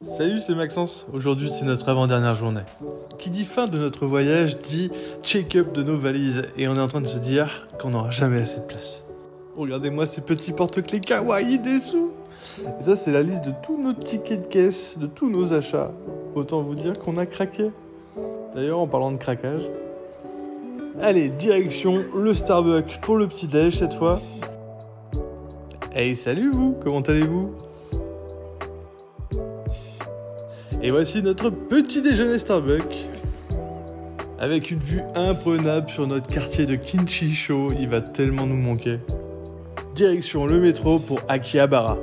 Salut, c'est Maxence. Aujourd'hui, c'est notre avant-dernière journée. Qui dit fin de notre voyage dit check-up de nos valises. Et on est en train de se dire qu'on n'aura jamais assez de place. Regardez-moi ces petits porte-clés kawaii dessous. Et ça, c'est la liste de tous nos tickets de caisse, de tous nos achats. Autant vous dire qu'on a craqué. D'ailleurs, en parlant de craquage, allez, direction le Starbucks pour le petit-déj cette fois. Hey, salut vous, comment allez-vous ? Et voici notre petit déjeuner Starbucks. Avec une vue imprenable sur notre quartier de Kinchisho, il va tellement nous manquer. Direction le métro pour Akihabara.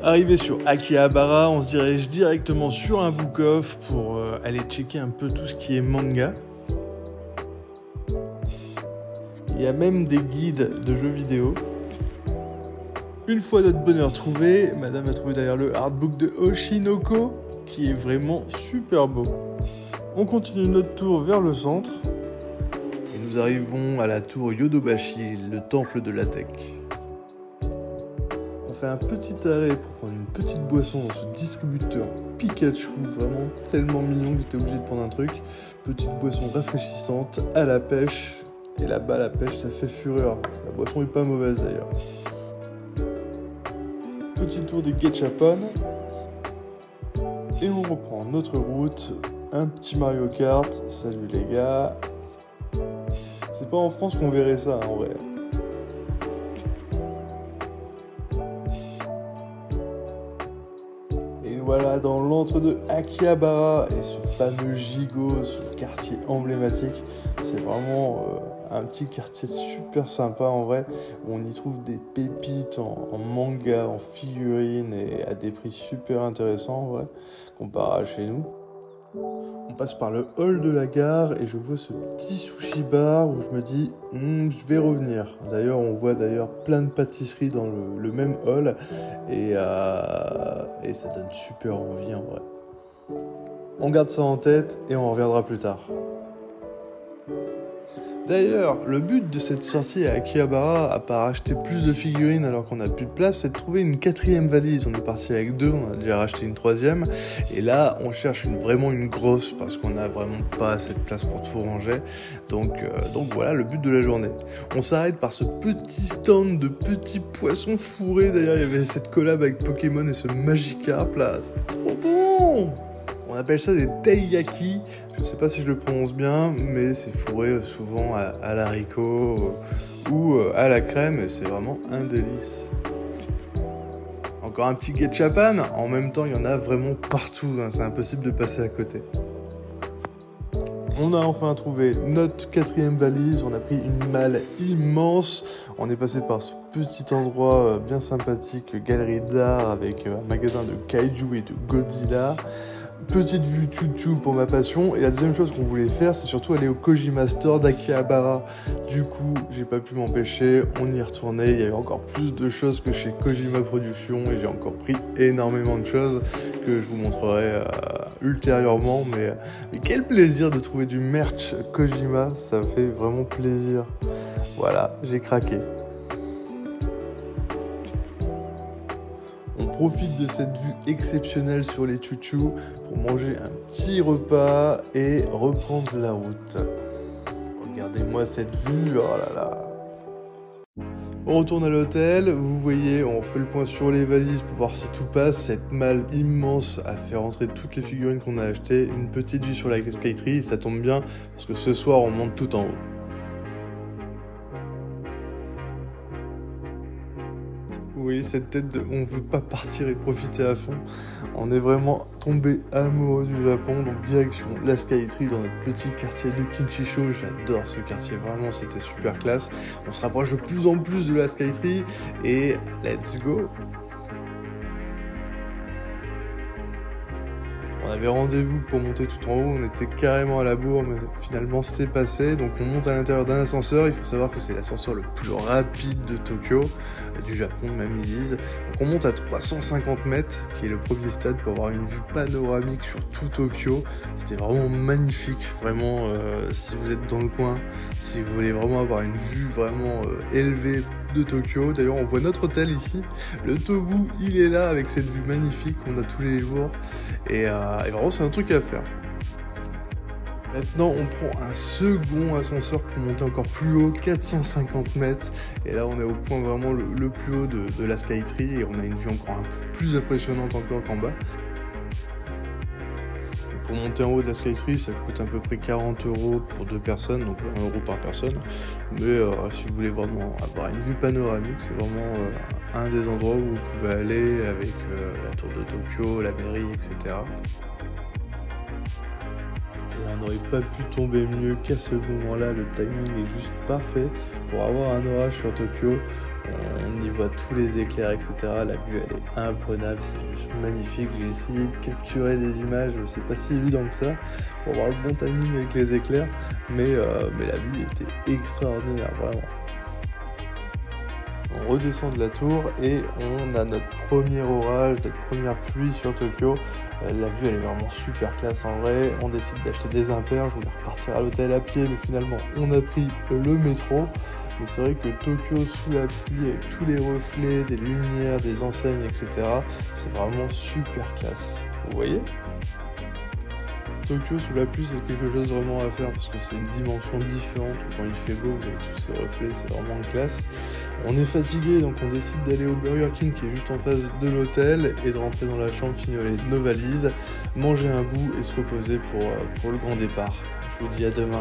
Arrivé sur Akihabara, on se dirige directement sur un book-off pour aller checker un peu tout ce qui est manga. Il y a même des guides de jeux vidéo. Une fois notre bonheur trouvé, madame a trouvé d'ailleurs le artbook de Oshinoko, qui est vraiment super beau. On continue notre tour vers le centre, et nous arrivons à la tour Yodobashi, le temple de la tech. On fait un petit arrêt pour prendre une petite boisson dans ce distributeur Pikachu, vraiment tellement mignon que j'étais obligé de prendre un truc. Petite boisson rafraîchissante, à la pêche, et là-bas la pêche ça fait fureur. La boisson est pas mauvaise d'ailleurs. Petit tour des Gachapon et on reprend notre route. Un petit Mario Kart, salut les gars. C'est pas en France qu'on verrait ça en vrai. Et voilà dans l'antre de Akihabara et ce fameux gigot, ce quartier emblématique. C'est vraiment un petit quartier super sympa en vrai, où on y trouve des pépites en manga, en figurines et à des prix super intéressants en vrai, comparé à chez nous. On passe par le hall de la gare et je vois ce petit sushi bar où je me dis je vais revenir. D'ailleurs on voit plein de pâtisseries dans le même hall et ça donne super envie en vrai. On garde ça en tête et on reviendra plus tard. D'ailleurs, le but de cette sortie à Akihabara, à part acheter plus de figurines alors qu'on n'a plus de place, c'est de trouver une 4e valise. On est parti avec 2, on a déjà racheté une 3e. Et là, on cherche vraiment une grosse parce qu'on n'a vraiment pas assez de place pour tout ranger. Donc voilà le but de la journée. On s'arrête par ce petit stand de petits poissons fourrés. D'ailleurs, il y avait cette collab avec Pokémon et ce Magikarp là. C'était trop bon! On appelle ça des teiyaki, je sais pas si je le prononce bien, mais c'est fourré souvent à l'haricot ou à la crème et c'est vraiment un délice. Encore un petit Gachapon, en même temps il y en a vraiment partout, hein, c'est impossible de passer à côté. On a enfin trouvé notre 4e valise, on a pris une malle immense, on est passé par ce petit endroit bien sympathique, galerie d'art avec un magasin de kaiju et de Godzilla. Petite vue chouchou pour ma passion, et la deuxième chose qu'on voulait faire, c'est surtout aller au Kojima Store d'Akihabara. Du coup, j'ai pas pu m'empêcher, on y est retourné, il y avait encore plus de choses que chez Kojima Productions, et j'ai encore pris énormément de choses que je vous montrerai ultérieurement, mais quel plaisir de trouver du merch Kojima, ça fait vraiment plaisir. Voilà, j'ai craqué. On profite de cette vue exceptionnelle sur les chouchous pour manger un petit repas et reprendre la route. Regardez-moi cette vue, oh là là. On retourne à l'hôtel, vous voyez, on fait le point sur les valises pour voir si tout passe. Cette malle immense a fait rentrer toutes les figurines qu'on a achetées. Une petite vue sur la skaterie, ça tombe bien parce que ce soir on monte tout en haut. Oui, cette tête de on veut pas partir et profiter à fond. On est vraiment tombé amoureux du Japon, donc direction la skaterie dans notre petit quartier de Kinchisho. J'adore ce quartier, vraiment c'était super classe. On se rapproche de plus en plus de la skaterie et let's go. On avait rendez-vous pour monter tout en haut, on était carrément à la bourre, mais finalement c'est passé. Donc on monte à l'intérieur d'un ascenseur, il faut savoir que c'est l'ascenseur le plus rapide de Tokyo, du Japon même ils disent. Donc on monte à 350 mètres, qui est le premier stade pour avoir une vue panoramique sur tout Tokyo. C'était vraiment magnifique, vraiment si vous êtes dans le coin, si vous voulez vraiment avoir une vue vraiment élevée de Tokyo. D'ailleurs, on voit notre hôtel ici. Le Tobu, il est là avec cette vue magnifique qu'on a tous les jours. Et vraiment, c'est un truc à faire. Maintenant, on prend un second ascenseur pour monter encore plus haut, 450 mètres. Et là, on est au point vraiment le plus haut de la Skytree. Et on a une vue encore un peu plus impressionnante encore qu'en bas. Pour monter en haut de la Skytree, ça coûte à peu près 40 € pour 2 personnes, donc 1 € par personne. Mais si vous voulez vraiment avoir une vue panoramique, c'est vraiment un des endroits où vous pouvez aller avec la tour de Tokyo, la mairie, etc. Et on n'aurait pas pu tomber mieux qu'à ce moment-là, le timing est juste parfait pour avoir un orage sur Tokyo. On y voit tous les éclairs, etc. La vue, elle est imprenable, c'est juste magnifique. J'ai essayé de capturer des images, c'est pas si évident que ça pour avoir le bon timing avec les éclairs, mais la vue était extraordinaire, vraiment. On redescend de la tour et on a notre premier orage, notre première pluie sur Tokyo. La vue, elle est vraiment super classe en vrai. On décide d'acheter des impairs, je voulais repartir à l'hôtel à pied, mais finalement on a pris le métro. Mais c'est vrai que Tokyo sous la pluie, avec tous les reflets, des lumières, des enseignes, etc., c'est vraiment super classe. Vous voyez ? Tokyo sous la pluie, c'est quelque chose vraiment à faire parce que c'est une dimension différente. Quand il fait beau, vous avez tous ces reflets, c'est vraiment classe. On est fatigué, donc on décide d'aller au Burger King qui est juste en face de l'hôtel et de rentrer dans la chambre, fignoler nos valises, manger un bout et se reposer pour le grand départ. Je vous dis à demain.